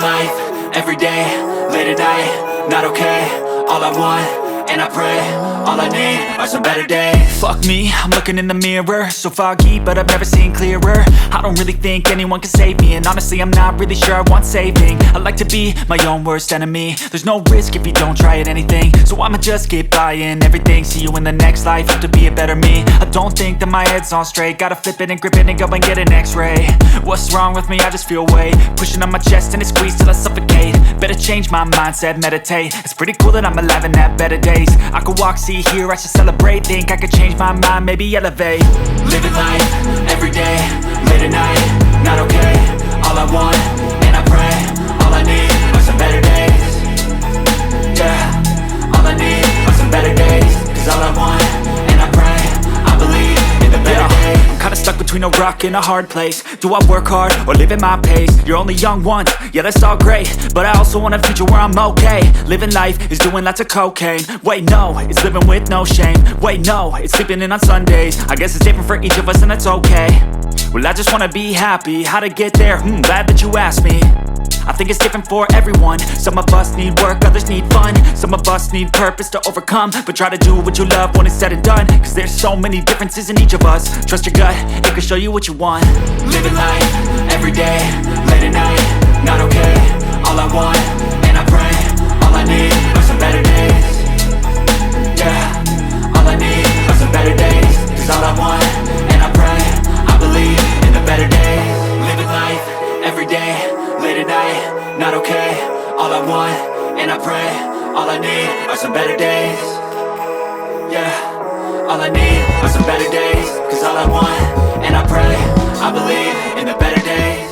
life, everyday, late at night, not okay. All I want, and I pray, all I need are some better days. Fuck me, I'm looking in the mirror, so foggy, but I've never seen clearer. I don't really think anyone can save me, and honestly I'm not really sure I want saving. I like to be my own worst enemy. There's no risk if you don't try at anything, so I'ma just get buying everything. See you in the next life, have to be a better me. I don't think that my head's on straight, gotta flip it and grip it and go and get an x-ray. What's wrong with me? I just feel weight pushing on my chest and it squeezes till I suffocate. Better change my mindset, meditate. It's pretty cool that I'm alive and have better days. I could walk, see, hear, I should celebrate. Think I could change my mind, maybe elevate. Living life, everyday, late at night, not okay. All I want, and I pray, all I need are some better days. Yeah, all I need are some better days. Cause all I want, and I pray, I believe in the better days. I'm kinda stuck between a rock and a hard place. Do I work hard or live at my pace? You're only young once, yeah that's all great, but I also want a future where I'm okay. Living life is doing lots of cocaine. Wait no, it's living with no shame. Wait no, it's sleeping in on Sundays. I guess it's different for each of us and that's okay. Well I just wanna be happy, how to get there? Glad that you asked me. I think it's different for everyone. Some of us need work, others need fun. Some of us need purpose to overcome. But try to do what you love when it's said and done, cause there's so many differences in each of us. Trust your gut, it can show you what you want. Living life, everyday, late at night, not okay. All I want, and I pray, all I need are some better days. Yeah, all I need are some better days. Cause all I want, and I pray, I believe in the better days. Living life, everyday, late at night, not okay. All I want, and I pray, all I need are some better days. Yeah, all I need are some better days. Cause all I want, and I pray, I believe in the better days.